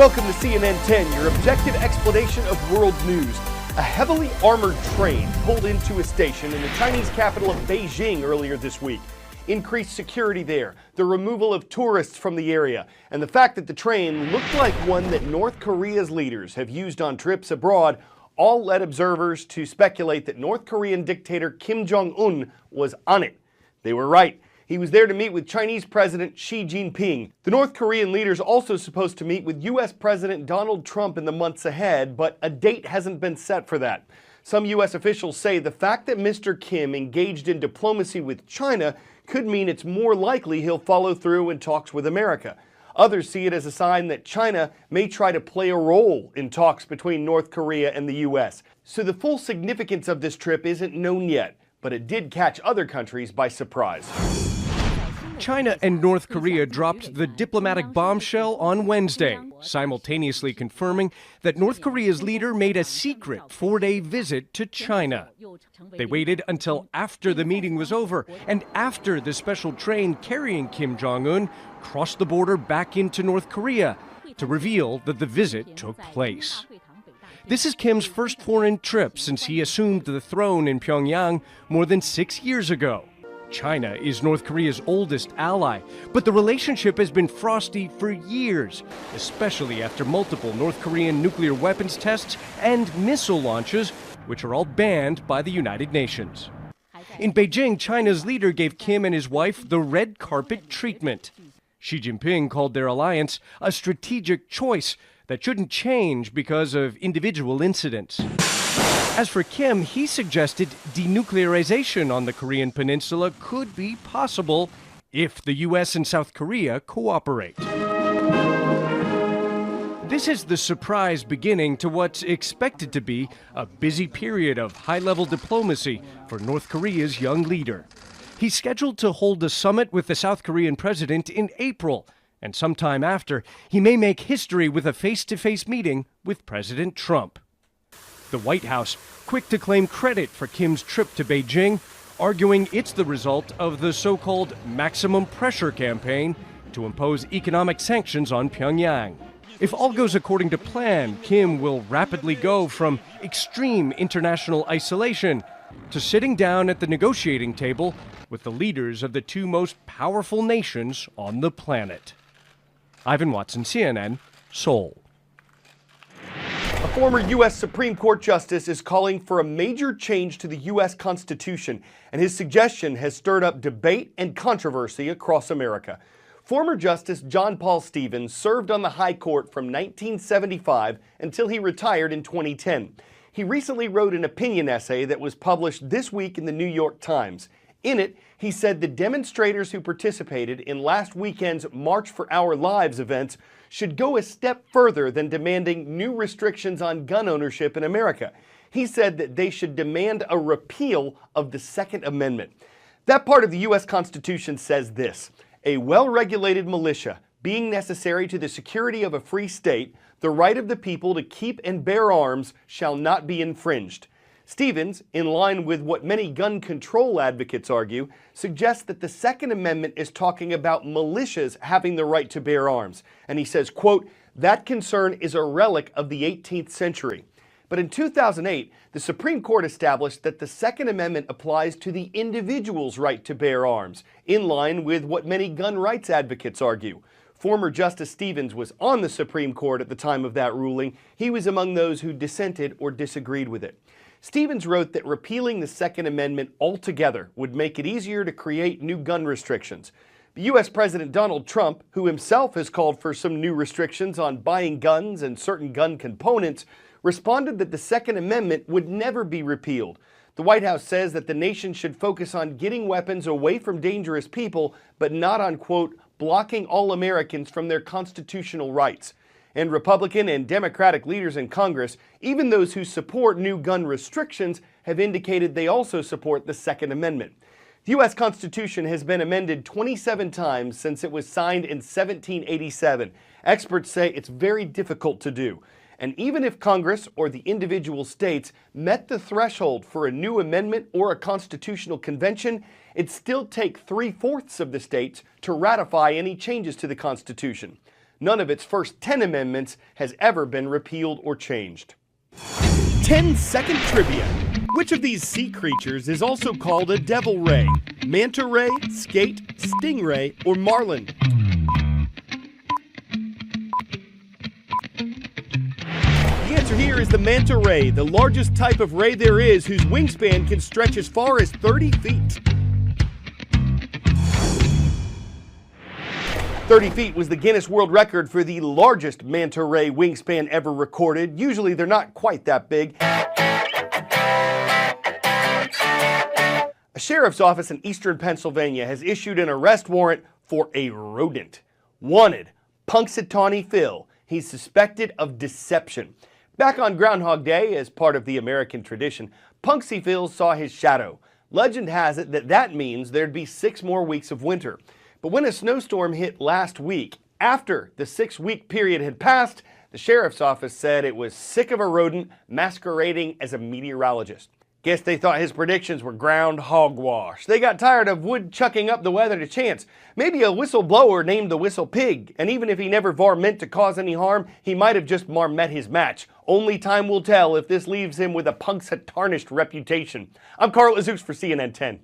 Welcome to CNN 10, your objective explanation of world news. A heavily armored train pulled into a station in the Chinese capital of Beijing earlier this week. Increased security there, the removal of tourists from the area, and the fact that the train looked like one that North Korea's leaders have used on trips abroad all led observers to speculate that North Korean dictator Kim Jong-un was on it. They were right. He was there to meet with Chinese President Xi Jinping. The North Korean leader's also supposed to meet with U.S. President Donald Trump in the months ahead, but a date hasn't been set for that. Some U.S. officials say the fact that Mr. Kim engaged in diplomacy with China could mean it's more likely he'll follow through in talks with America. Others see it as a sign that China may try to play a role in talks between North Korea and the U.S. So the full significance of this trip isn't known yet, but it did catch other countries by surprise. China and North Korea dropped the diplomatic bombshell on Wednesday, simultaneously confirming that North Korea's leader made a secret 4-day visit to China. They waited until after the meeting was over and after the special train carrying Kim Jong-un crossed the border back into North Korea to reveal that the visit took place. This is Kim's first foreign trip since he assumed the throne in Pyongyang more than 6 years ago. China is North Korea's oldest ally, but the relationship has been frosty for years, especially after multiple North Korean nuclear weapons tests and missile launches, which are all banned by the United Nations. In Beijing, China's leader gave Kim and his wife the red carpet treatment. Xi Jinping called their alliance a strategic choice that shouldn't change because of individual incidents. As for Kim, he suggested denuclearization on the Korean peninsula could be possible if the U.S. and South Korea cooperate. This is the surprise beginning to what's expected to be a busy period of high-level diplomacy for North Korea's young leader. He's scheduled to hold a summit with the South Korean president in April, and sometime after, he may make history with a face-to-face meeting with President Trump. The White House quick to claim credit for Kim's trip to Beijing, arguing it's the result of the so-called maximum pressure campaign to impose economic sanctions on Pyongyang. If all goes according to plan, Kim will rapidly go from extreme international isolation to sitting down at the negotiating table with the leaders of the two most powerful nations on the planet. Ivan Watson, CNN, Seoul. A former U.S. Supreme Court justice is calling for a major change to the U.S. Constitution, and his suggestion has stirred up debate and controversy across America. Former Justice John Paul Stevens served on the High Court from 1975 until he retired in 2010. He recently wrote an opinion essay that was published this week in the New York Times. In it, he said the demonstrators who participated in last weekend's March for Our Lives events should go a step further than demanding new restrictions on gun ownership in America. He said that they should demand a repeal of the Second Amendment. That part of the U.S. Constitution says this: a well-regulated militia, being necessary to the security of a free state, the right of the people to keep and bear arms shall not be infringed. Stevens, in line with what many gun control advocates argue, suggests that the Second Amendment is talking about militias having the right to bear arms. And he says, quote, that concern is a relic of the 18th century. But in 2008, the Supreme Court established that the Second Amendment applies to the individual's right to bear arms, in line with what many gun rights advocates argue. Former Justice Stevens was on the Supreme Court at the time of that ruling. He was among those who dissented or disagreed with it. Stevens wrote that repealing the Second Amendment altogether would make it easier to create new gun restrictions. U.S. President Donald Trump, who himself has called for some new restrictions on buying guns and certain gun components, responded that the Second Amendment would never be repealed. The White House says that the nation should focus on getting weapons away from dangerous people, but not on, quote, blocking all Americans from their constitutional rights. And Republican and Democratic leaders in Congress, even those who support new gun restrictions, have indicated they also support the Second Amendment. The U.S. Constitution has been amended 27 times since it was signed in 1787. Experts say it's very difficult to do. And even if Congress or the individual states met the threshold for a new amendment or a constitutional convention, it'd still take 3/4 of the states to ratify any changes to the Constitution. None of its first 10 amendments has ever been repealed or changed. 10-second trivia. Which of these sea creatures is also called a devil ray? Manta ray, skate, stingray, or marlin? The answer here is the manta ray, the largest type of ray there is, whose wingspan can stretch as far as 30 feet. 30 feet was the Guinness World Record for the largest manta ray wingspan ever recorded. Usually they're not quite that big. A sheriff's office in eastern Pennsylvania has issued an arrest warrant for a rodent. Wanted, Punxsutawney Phil. He's suspected of deception. Back on Groundhog Day, as part of the American tradition, Punxsy Phil saw his shadow. Legend has it that that means there'd be 6 more weeks of winter. But when a snowstorm hit last week, after the 6-week period had passed, the sheriff's office said it was sick of a rodent masquerading as a meteorologist. Guess they thought his predictions were ground hogwash. They got tired of woodchucking up the weather to chance. Maybe a whistleblower named the Whistle Pig, and even if he never meant to cause any harm, he might have just met his match. Only time will tell if this leaves him with a Punxsutawney reputation. I'm Carl Azuz for CNN 10.